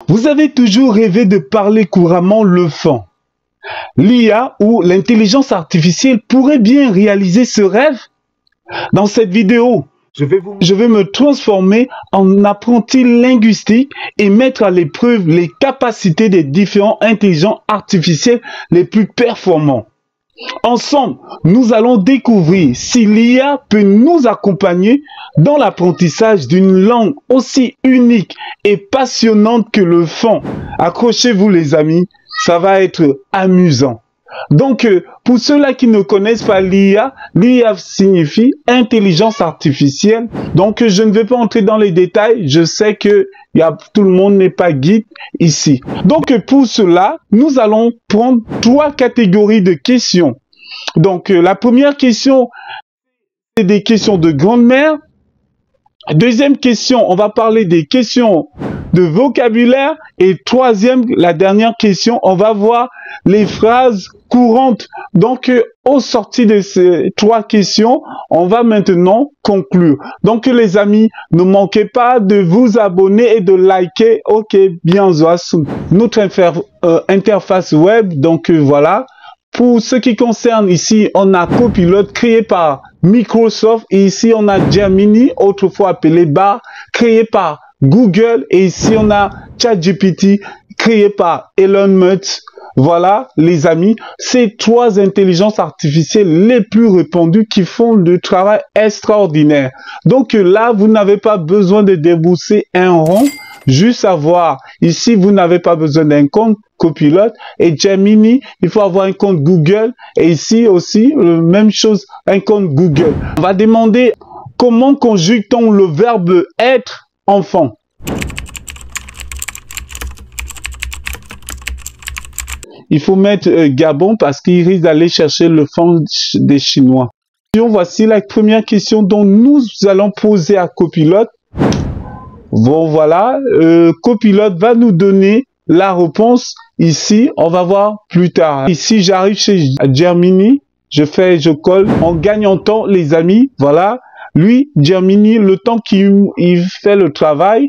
Vous avez toujours rêvé de parler couramment le fon. L'IA ou l'intelligence artificielle pourrait bien réaliser ce rêve? Dans cette vidéo, je vais me transformer en apprenti linguistique et mettre à l'épreuve les capacités des différents intelligences artificielles les plus performants. Ensemble, nous allons découvrir si l'IA peut nous accompagner dans l'apprentissage d'une langue aussi unique et passionnante que le fon. Accrochez-vous les amis, ça va être amusant. Donc, pour ceux-là qui ne connaissent pas l'IA, l'IA signifie intelligence artificielle. Donc, je ne vais pas entrer dans les détails. Je sais que tout le monde n'est pas guide ici. Donc, pour cela, nous allons prendre 3 catégories de questions. Donc, la première question, c'est des questions de grammaire. Deuxième question, on va parler des questions de vocabulaire. Et troisième, la dernière question, on va voir les phrases courantes. Donc, au sorti de ces 3 questions, on va maintenant conclure. Donc, les amis, ne manquez pas de vous abonner et de liker. Ok, bien notre interface web. Donc, voilà. Pour ce qui concerne ici, on a Copilot créé par Microsoft et ici on a Gemini, autrefois appelé Bard, créé par Google et ici on a ChatGPT créé par Elon Musk. Voilà les amis, ces 3 intelligences artificielles les plus répandues qui font le travail extraordinaire. Donc là, vous n'avez pas besoin de débourser un rond, juste à voir. Ici, vous n'avez pas besoin d'un compte Copilot et Gemini, il faut avoir un compte Google et ici aussi, même chose, un compte Google. On va demander comment conjugue-t-on le verbe être enfant. Il faut mettre Gabon parce qu'il risque d'aller chercher le fond des Chinois. Voici la première question dont nous allons poser à Copilot. Bon voilà, Copilot va nous donner la réponse ici, on va voir plus tard. Ici, j'arrive chez Gemini, je colle, on gagne en temps, les amis. Voilà, lui, Gemini, le temps qu'il fait le travail.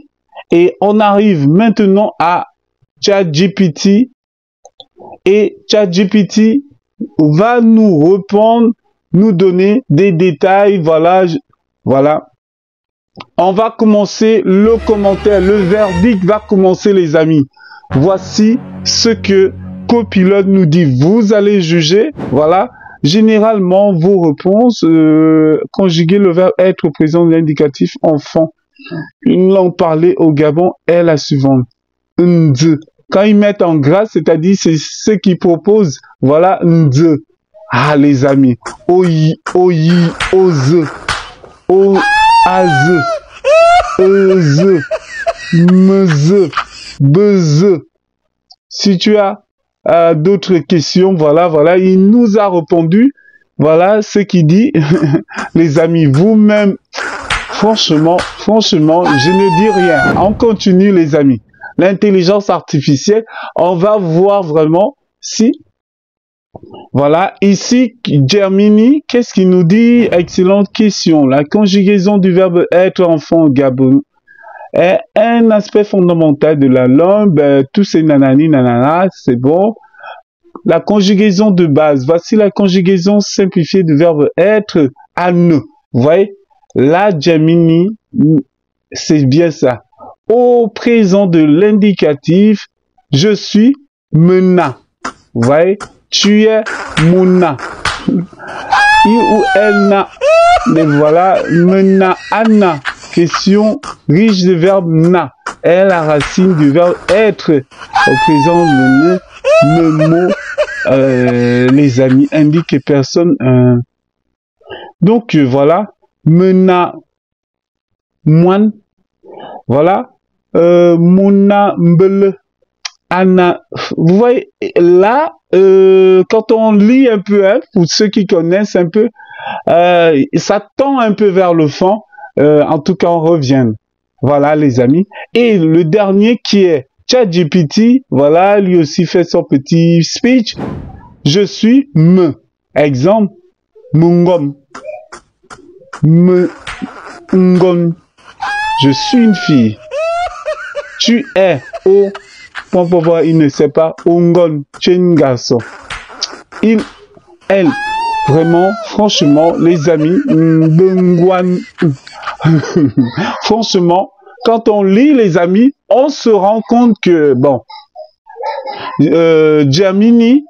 Et on arrive maintenant à ChatGPT. Et ChatGPT va nous répondre, nous donner des détails. Voilà, voilà. On va commencer le commentaire, le verdict va commencer, les amis. Voici ce que Copilot nous dit. Vous allez juger. Voilà. Généralement, vos réponses, conjuguer le verbe être au présent de l'indicatif enfant. Une langue parlée au Gabon est la suivante. Ndz. Quand ils mettent en gras, c'est-à-dire c'est ce qu'ils proposent. Voilà, ndz. Ah, les amis. Oyi, oyi, oze. O, az. Eze. Meze. Beze. Si tu as d'autres questions, voilà, il nous a répondu. Voilà ce qu'il dit. Les amis, vous-même, franchement, je ne dis rien. On continue, les amis. L'intelligence artificielle, on va voir vraiment si... Voilà, ici, Gemini, qu'est-ce qu'il nous dit? Excellente question. La conjugaison du verbe être enfant au Gabon est un aspect fondamental de la langue. Ben, tous ces nanani, nanana, c'est bon. La conjugaison de base. Voici la conjugaison simplifiée du verbe être à ne. Vous voyez? Là, Gemini, c'est bien ça. Au présent de l'indicatif, je suis mena. Vous voyez? Tu es mona. Il ou elle n'a. Mais voilà, mena, anna. Question riche de verbe na. Est la racine du verbe être. Au présent de le mot, les amis, indique que personne. Donc, voilà. Mena, moine. Voilà. Mona, mbele. Anna. Vous voyez, là, quand on lit un peu, hein, pour ceux qui connaissent un peu, ça tend un peu vers le fond. En tout cas, on revient. Voilà, les amis. Et le dernier qui est ChatGPT, voilà, lui aussi fait son petit speech. Je suis me. Exemple, mungom. Me, ngom. Je suis une fille. Tu es au... il ne sait pas. Ongon, tu es un garçon. Il, elle, vraiment, franchement, les amis, franchement, quand on lit les amis, on se rend compte que, bon, Djamini,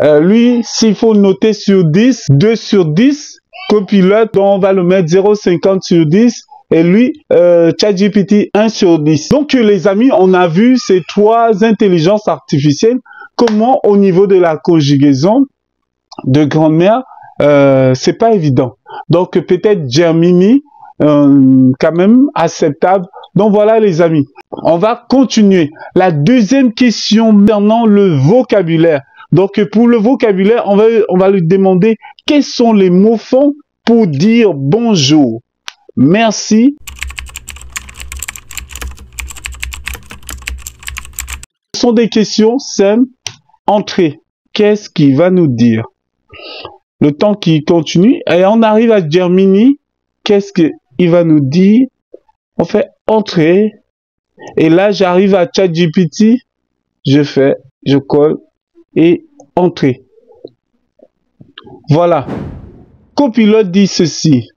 lui, s'il faut noter sur 10, 2 sur 10, copilote, on va le mettre 0,50 sur 10, et lui, ChatGPT 1 sur 10. Donc, les amis, on a vu ces 3 intelligences artificielles, comment au niveau de la conjugaison de grand-mère, c'est pas évident. Donc, peut-être Gemini, quand même acceptable. Donc, voilà les amis. On va continuer. La deuxième question concernant le vocabulaire. Donc, pour le vocabulaire, on va lui demander quels sont les mots fonds pour dire bonjour. Merci. Ce sont des questions simples. Entrée. Qu'est-ce qu'il va nous dire? Le temps qui continue. Et on arrive à Gemini. Qu'est-ce qu'il va nous dire? On fait entrée. Et là, j'arrive à ChatGPT. Je colle et entrée. Voilà. Copilote dit ceci.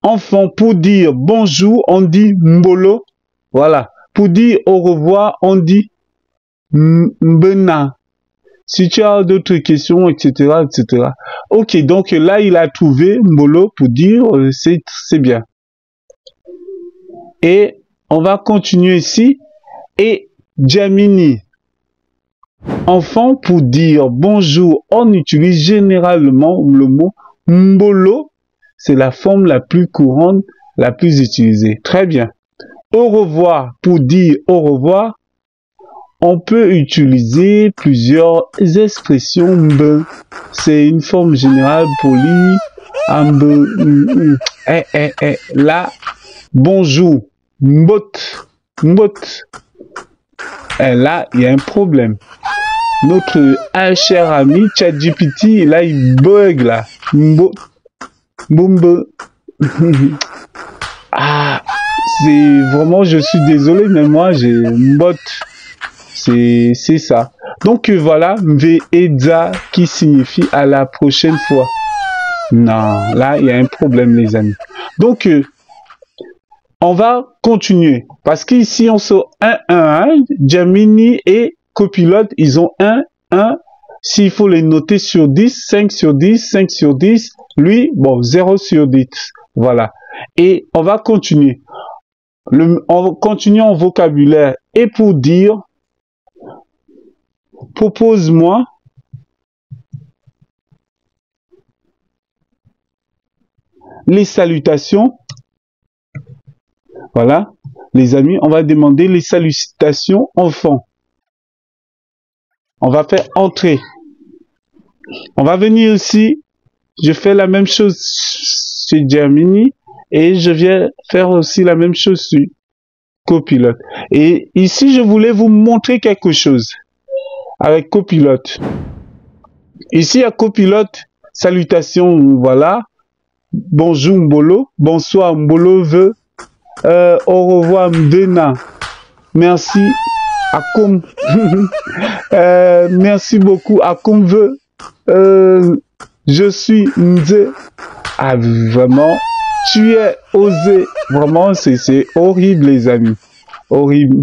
Enfant, pour dire bonjour, on dit mbolo. Voilà. Pour dire au revoir, on dit mbena. Si tu as d'autres questions, etc., etc. Ok, donc là, il a trouvé mbolo pour dire c'est bien. Et on va continuer ici. Et Gemini. Enfant, pour dire bonjour, on utilise généralement le mot mbolo. C'est la forme la plus courante, la plus utilisée. Très bien. Au revoir, pour dire au revoir, on peut utiliser plusieurs expressions mbe. C'est une forme générale polie. Mbe. Là, bonjour. Mbot. Mbot. Et là, il y a un problème. Notre cher ami ChatGPT, là, il bug là. Mbot. Mbombe. Ah, c'est vraiment, je suis désolé, mais moi, j'ai mbot. C'est ça. Donc voilà, mve edza qui signifie à la prochaine fois. Non, là, il y a un problème, les amis. Donc, on va continuer. Parce qu'ici, on se 1. Gemini et Copilote, ils ont 1. S'il faut les noter sur 10, 5 sur 10, 5 sur 10. Lui, bon, 0 sur 10. Voilà. Et on va continuer. On continue en vocabulaire. Et pour dire, propose-moi les salutations. Voilà, les amis, on va demander les salutations enfants. On va faire entrer. On va venir ici. Je fais la même chose sur Gemini et je viens faire aussi la même chose sur Copilote. Et ici, je voulais vous montrer quelque chose avec Copilote. Ici, à Copilote, salutations, voilà. Bonjour Mbolo, bonsoir Mbolo veut. Au revoir Mbena. Merci Akom. Merci beaucoup Akom veut. Je suis Nze. Ah vraiment, tu es osé. Vraiment, c'est horrible les amis. Horrible.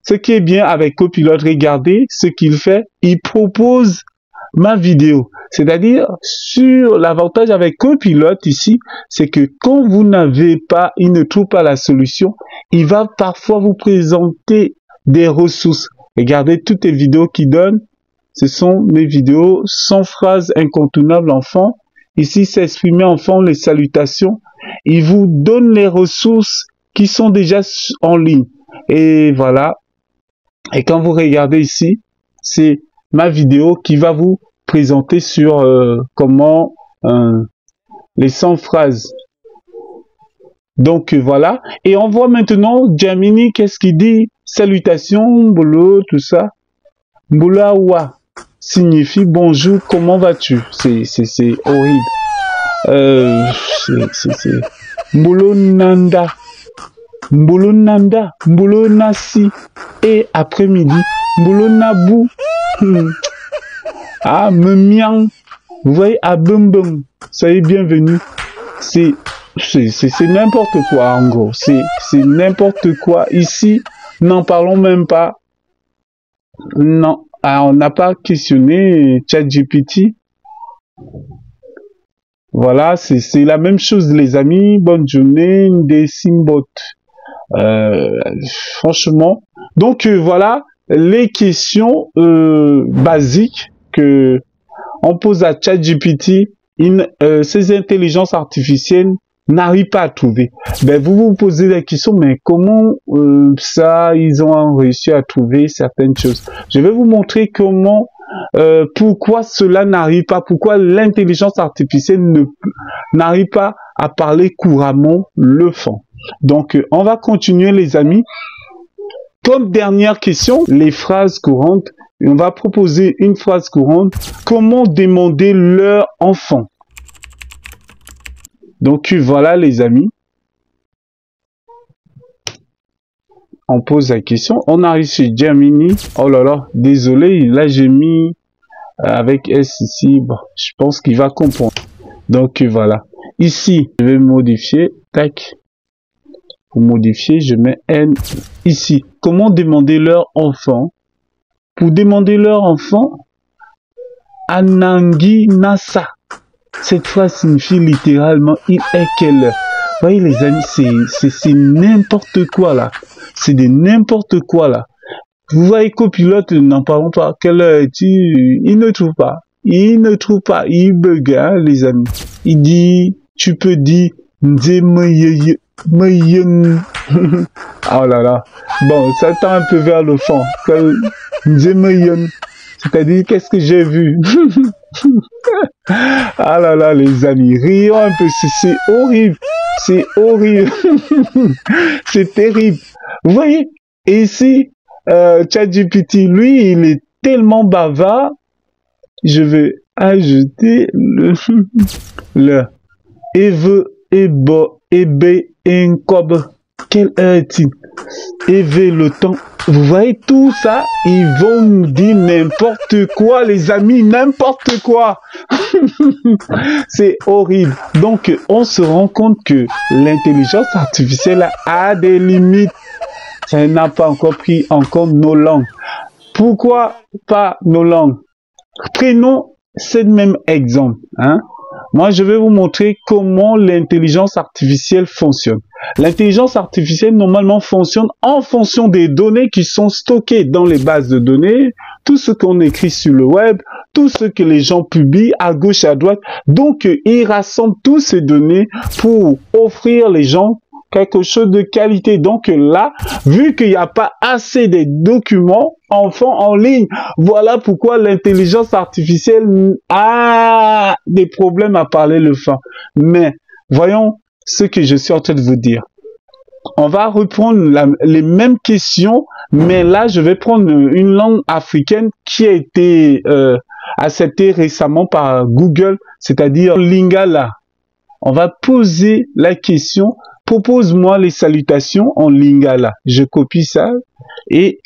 Ce qui est bien avec Copilote, regardez ce qu'il fait. Il propose ma vidéo. C'est-à-dire, sur l'avantage avec Copilote ici, c'est que quand vous n'avez pas, il ne trouve pas la solution, il va parfois vous présenter des ressources. Regardez toutes les vidéos qu'il donne. Ce sont mes vidéos sans phrases incontournables enfants. Ici, c'est exprimé enfant les salutations. Il vous donne les ressources qui sont déjà en ligne. Et voilà. Et quand vous regardez ici, c'est ma vidéo qui va vous présenter sur comment les 100 phrases. Donc voilà. Et on voit maintenant Gemini, qu'est-ce qu'il dit? Salutations, Mbolo, tout ça. Mbolawa signifie bonjour, comment vas-tu? C'est horrible. C'est Mbolo Nanda. Mbolo nanda, mbolo nasi. Et après-midi, mbolo nabu. Ah, memiang. Vous voyez, à bum bum. Soyez bienvenus. C'est n'importe quoi, en gros. C'est n'importe quoi. Ici, n'en parlons même pas. Non. Ah, on n'a pas questionné ChatGPT. Voilà, c'est la même chose, les amis. Bonne journée, des Simbot. Franchement. Donc, voilà les questions basiques que on pose à ChatGPT. Ces intelligences artificielles n'arrivent pas à trouver. Ben, vous vous posez la question, mais comment ça, ils ont réussi à trouver certaines choses? Je vais vous montrer comment, pourquoi cela n'arrive pas, pourquoi l'intelligence artificielle n'arrive pas à parler couramment le fond. Donc, on va continuer, les amis. Comme dernière question, les phrases courantes. On va proposer une phrase courante. Comment demander leur enfant? Donc, voilà, les amis. On pose la question. On arrive chez Gemini. Oh là là, désolé. Là, j'ai mis avec S ici. Bon, je pense qu'il va comprendre. Donc, voilà. Ici, je vais modifier. Tac. Pour modifier, je mets N ici. Comment demander leur enfant? Pour demander leur enfant, Anangi Nasa. Cette phrase signifie littéralement il est quelle heure. Vous voyez, les amis, c'est n'importe quoi là. C'est de n'importe quoi là. Vous voyez, copilote, n'en parlons pas. Quelle heure es-tu? Il ne trouve pas. Il ne trouve pas. Il bug, hein, les amis. Il dit, tu peux dire, oh là là. Bon, ça tend un peu vers le fond. C'est-à-dire, qu'est-ce que j'ai vu? Ah là là, les amis, rions un peu. C'est horrible. C'est horrible. C'est terrible. Vous voyez? Et ici, ChatGPT, lui, il est tellement bavard. Je vais ajouter le Ebe Enkob. Quelle heure est-il? Eve le temps. Vous voyez tout ça? Ils vont nous dire n'importe quoi, les amis, n'importe quoi. C'est horrible. Donc, on se rend compte que l'intelligence artificielle a des limites. Ça n'a pas encore pris en compte nos langues. Pourquoi pas nos langues? Prenons ce même exemple, hein. Moi, je vais vous montrer comment l'intelligence artificielle fonctionne. L'intelligence artificielle, normalement, fonctionne en fonction des données qui sont stockées dans les bases de données, tout ce qu'on écrit sur le web, tout ce que les gens publient à gauche et à droite. Donc, il rassemble toutes ces données pour offrir les gens quelque chose de qualité. Donc là, vu qu'il n'y a pas assez de documents enfants en ligne, voilà pourquoi l'intelligence artificielle a des problèmes à parler le fin. Mais voyons ce que je suis en train de vous dire. On va reprendre les mêmes questions, mais là, je vais prendre une langue africaine qui a été acceptée récemment par Google, c'est-à-dire Lingala. On va poser la question. Propose-moi les salutations en Lingala. Je copie ça et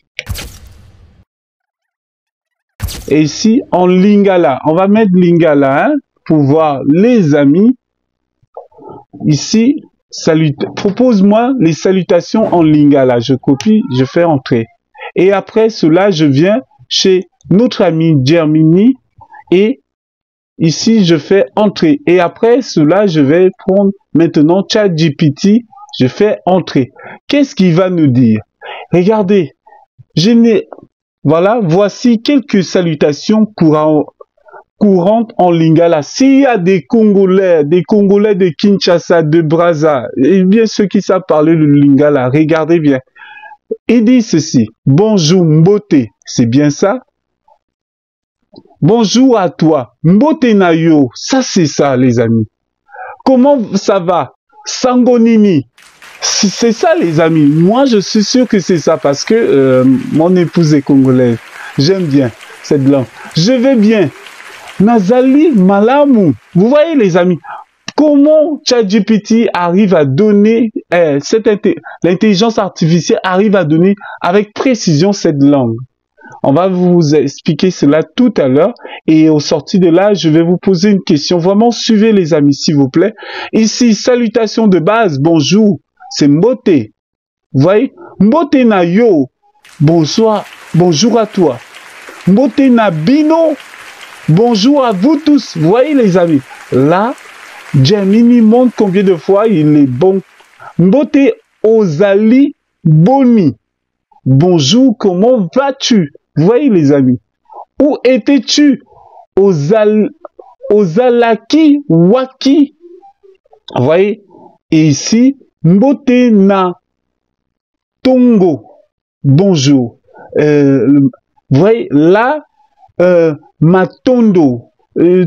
ici en Lingala. On va mettre Lingala, hein, pour voir les amis. Ici, propose-moi les salutations en Lingala. Je copie, je fais entrer. Et après cela, je viens chez notre ami Gemini et ici, je fais entrer. Et après cela, je vais prendre maintenant ChatGPT. Je fais entrer. Qu'est-ce qu'il va nous dire? Regardez. Voilà, voici quelques salutations courantes en Lingala. S'il y a des Congolais de Kinshasa, de Brazza, et bien ceux qui savent parler le Lingala, regardez bien. Il dit ceci. Bonjour Mbote. C'est bien ça? Bonjour à toi, Mbote Nayo, ça c'est ça les amis. Comment ça va? Sangonini, c'est ça les amis. Moi je suis sûr que c'est ça parce que mon épouse est congolaise. J'aime bien cette langue. Je vais bien. Nazali Malamu. Vous voyez les amis, Comment ChatGPT arrive à donner, l'intelligence artificielle arrive à donner avec précision cette langue? On va vous expliquer cela tout à l'heure. Et au sorti de là, je vais vous poser une question. Vraiment, suivez les amis, s'il vous plaît. Ici, salutations de base, bonjour. C'est Mbote. Vous voyez? Mbote na yo. Bonsoir. Bonjour à toi. Mbote na bino. Bonjour à vous tous. Vous voyez les amis? Là, Gemini montre combien de fois il est bon. Mbote ozali boni. Bonjour, comment vas-tu? Vous voyez les amis? Où étais-tu? Ozalaki waki. Vous voyez? Et ici, Mbote na tongo. Bonjour. Vous voyez là, matondo.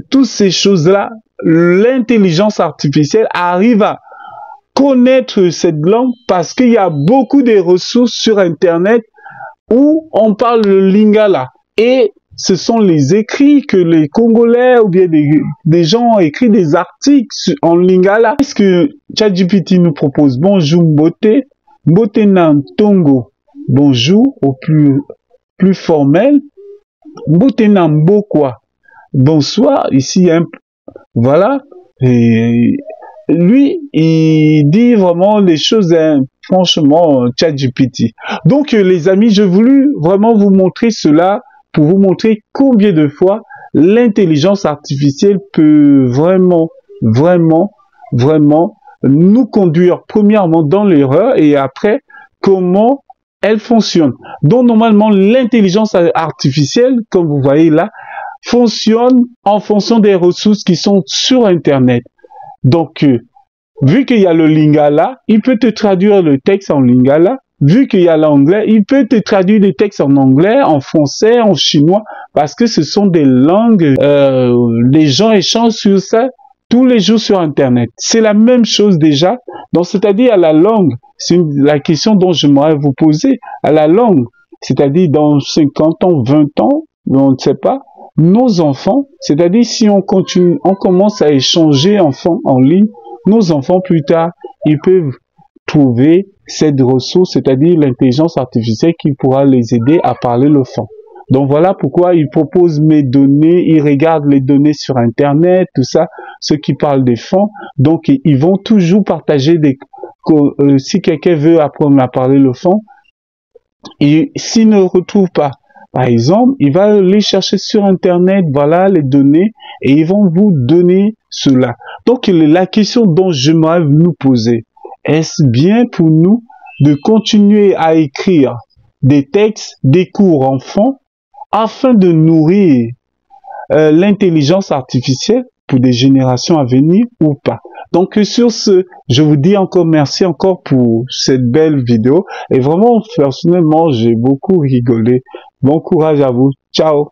Toutes ces choses-là, l'intelligence artificielle arrive à connaître cette langue parce qu'il y a beaucoup de ressources sur Internet où on parle le lingala. Et ce sont les écrits que les Congolais ou bien des gens ont écrit des articles en lingala. Qu'est-ce que ChatGPT nous propose? Bonjour Mbote, Mbote Nam Tongo. Bonjour au plus formel. Mbote Nam Bokwa. Bonsoir, ici, voilà. Et lui, il dit vraiment les choses, franchement, ChatGPT. Donc, les amis, j'ai voulu vraiment vous montrer cela pour vous montrer combien de fois l'intelligence artificielle peut vraiment nous conduire premièrement dans l'erreur et après, comment elle fonctionne. Donc, normalement, l'intelligence artificielle, comme vous voyez là, fonctionne en fonction des ressources qui sont sur Internet. Donc, vu qu'il y a le lingala, il peut te traduire le texte en lingala. Vu qu'il y a l'anglais, il peut te traduire des textes en anglais, en français, en chinois, parce que ce sont des langues, les gens échangent sur ça tous les jours sur Internet. C'est la même chose déjà. Donc, c'est-à-dire à la langue, c'est la question dont j'aimerais vous poser, à la langue, c'est-à-dire dans 50 ans, 20 ans, on ne sait pas, nos enfants, c'est-à-dire si on continue, on commence à échanger en ligne, nos enfants plus tard, ils peuvent trouver cette ressource, c'est-à-dire l'intelligence artificielle qui pourra les aider à parler le fond. Donc voilà pourquoi ils proposent mes données, ils regardent les données sur Internet, tout ça, ceux qui parlent des fonds. Donc ils vont toujours partager si quelqu'un veut apprendre à parler le fond, et s'il ne retrouve pas, par exemple, il va aller chercher sur Internet, voilà les données, et ils vont vous donner cela. Donc, la question dont j'aimerais nous poser, est-ce bien pour nous de continuer à écrire des textes, des cours enfants, afin de nourrir l'intelligence artificielle pour des générations à venir ou pas? Donc sur ce, je vous dis encore merci encore pour cette belle vidéo. Et vraiment, personnellement, j'ai beaucoup rigolé. Bon courage à vous. Ciao.